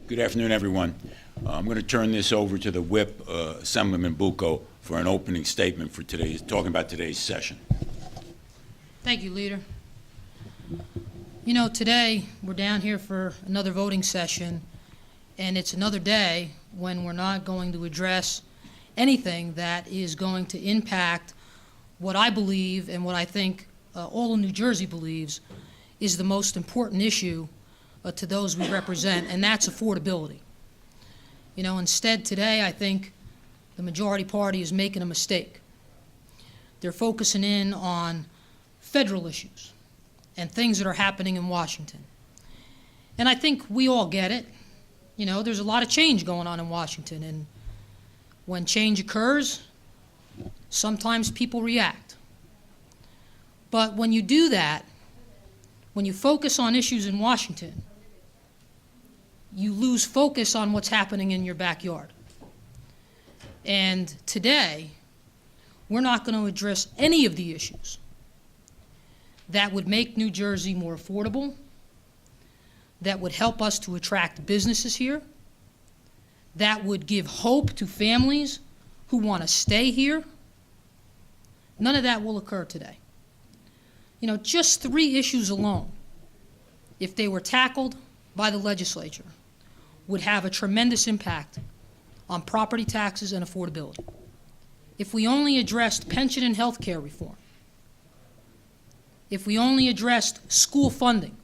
Good afternoon, everyone. I'm going to turn this over to the whip, Assemblyman Bucco, for an opening statement for today's, talking about today's session. Thank you, Leader. You know, today we're down here for another voting session, and it's another day when we're not going to address anything that is going to impact what I believe and what I think all of New Jersey believes is the most important issue to those we represent, and that's affordability. You know, instead today I think the majority party is making a mistake. They're focusing in on federal issues and things that are happening in Washington. And I think we all get it. You know, there's a lot of change going on in Washington, and when change occurs, sometimes people react. But when you do that, when you focus on issues in Washington, you lose focus on what's happening in your backyard. And today, we're not going to address any of the issues that would make New Jersey more affordable, that would help us to attract businesses here, that would give hope to families who want to stay here. None of that will occur today. You know, just 3 issues alone, if they were tackled by the legislature, would have a tremendous impact on property taxes and affordability. If we only addressed pension and health care reform, if we only addressed school funding,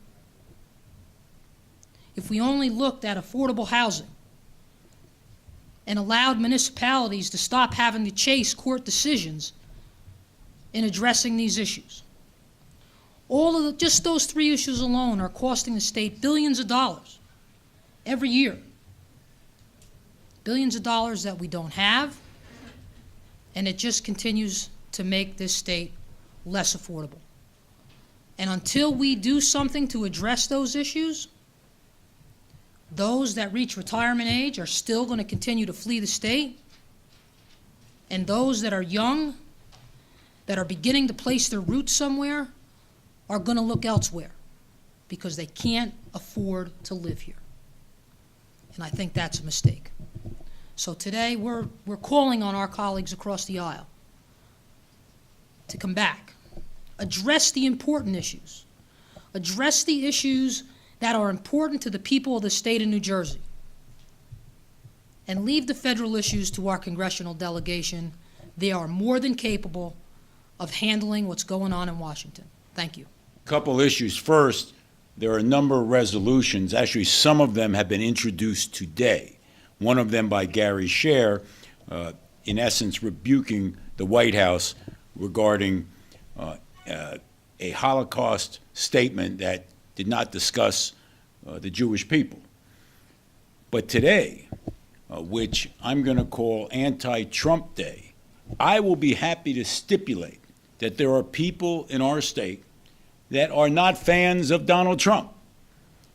if we only looked at affordable housing and allowed municipalities to stop having to chase court decisions in addressing these issues. Just those 3 issues alone are costing the state billions of dollars every year. Billions of dollars that we don't have, and it just continues to make this state less affordable. And until we do something to address those issues, those that reach retirement age are still going to continue to flee the state, and those that are young, that are beginning to place their roots somewhere, are going to look elsewhere because they can't afford to live here. And I think that's a mistake. So today we're calling on our colleagues across the aisle to come back, address the important issues, address the issues that are important to the people of the state of New Jersey, and leave the federal issues to our congressional delegation. They are more than capable of handling what's going on in Washington. Thank you. A couple issues. First, there are a number of resolutions. Actually, some of them have been introduced today. One of them by Gary Scher, in essence rebuking the White House regarding a Holocaust statement that did not discuss the Jewish people. But today, which I'm going to call Anti-Trump Day, I will be happy to stipulate that there are people in our state that are not fans of Donald Trump.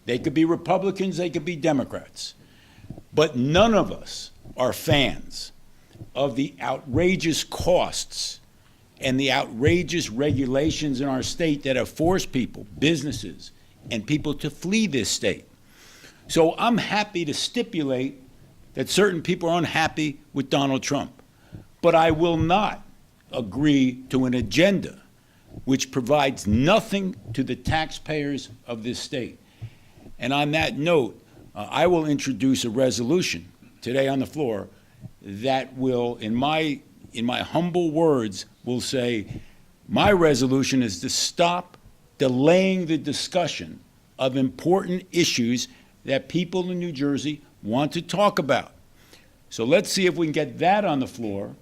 They could be Republicans, they could be Democrats. But none of us are fans of the outrageous costs and the outrageous regulations in our state that have forced people, businesses, and people to flee this state. So I'm happy to stipulate that certain people are unhappy with Donald Trump. But I will not agree to an agenda which provides nothing to the taxpayers of this state. And on that note, I will introduce a resolution today on the floor that will, in my humble words, will say, my resolution is to stop delaying the discussion of important issues that people in New Jersey want to talk about. So let's see if we can get that on the floor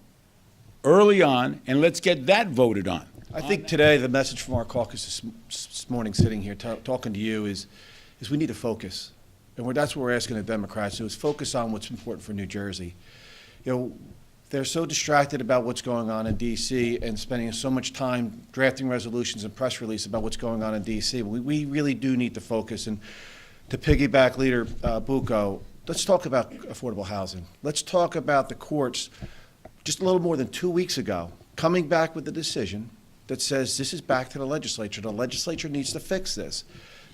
early on, and let's get that voted on. I think today the message from our caucus this morning, sitting here talking to you, is we need to focus. And that's what we're asking the Democrats to do, is focus on what's important for New Jersey. You know, they're so distracted about what's going on in D.C. and spending so much time drafting resolutions and press releases about what's going on in D.C. We really do need to focus. And to piggyback Leader Bucco, let's talk about affordable housing. Let's talk about the courts just a little more than 2 weeks ago coming back with a decision that says this is back to the legislature. The legislature needs to fix this.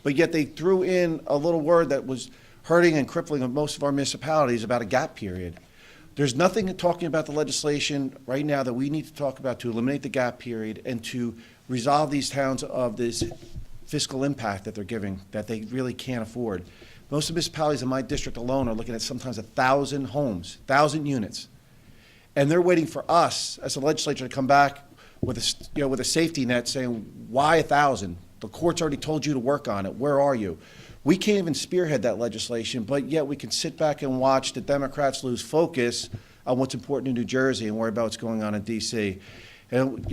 But yet they threw in a little word that was hurting and crippling of most of our municipalities about a gap period. There's nothing talking about the legislation right now that we need to talk about to eliminate the gap period and to resolve these towns of this fiscal impact that they're giving, that they really can't afford. Most of the municipalities in my district alone are looking at sometimes 1,000 homes, 1,000 units. And they're waiting for us as a legislature to come back with a safety net saying, why 1,000? The court's already told you to work on it. Where are you? We can't even spearhead that legislation, but yet we can sit back and watch the Democrats lose focus on what's important in New Jersey and worry about what's going on in D.C. And,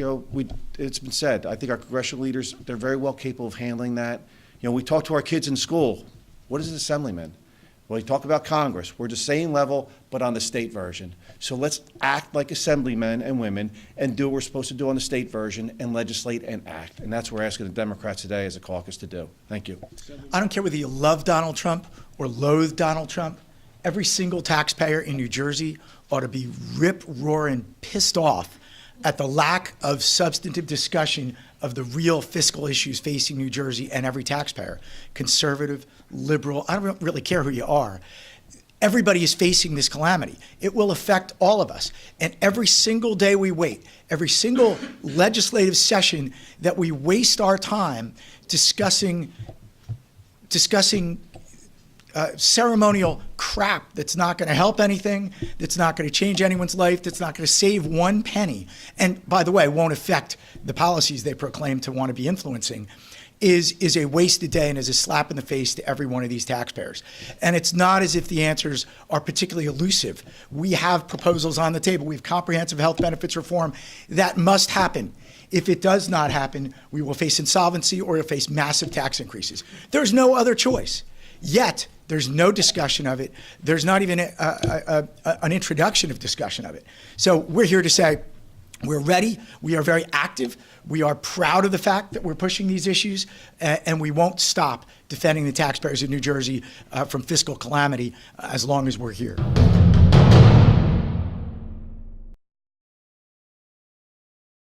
it's been said, I think our congressional leaders, they're very well capable of handling that. We talk to our kids in school. What is an assemblyman? Well, we talk about Congress. We're the same level, but on the state version. So let's act like assemblymen and women and do what we're supposed to do on the state version and legislate and act. And that's what we're asking the Democrats today as a caucus to do. Thank you. I don't care whether you love Donald Trump or loathe Donald Trump. Every single taxpayer in New Jersey ought to be rip-roaring pissed off at the lack of substantive discussion of the real fiscal issues facing New Jersey and every taxpayer. Conservative, liberal, I don't really care who you are. Everybody is facing this calamity. It will affect all of us. And every single day we wait, every single legislative session that we waste our time discussing ceremonial crap that's not going to help anything, that's not going to change anyone's life, that's not going to save one penny, and by the way, won't affect the policies they proclaim to want to be influencing, is a wasted day and is a slap in the face to every one of these taxpayers. And it's not as if the answers are particularly elusive. We have proposals on the table. We have comprehensive health benefits reform that must happen. If it does not happen, we will face insolvency or we'll face massive tax increases. There's no other choice. Yet, there's no discussion of it. There's not even an introduction of discussion of it. So we're here to say, we're ready. We are very active. We are proud of the fact that we're pushing these issues, and we won't stop defending the taxpayers of New Jersey from fiscal calamity as long as we're here.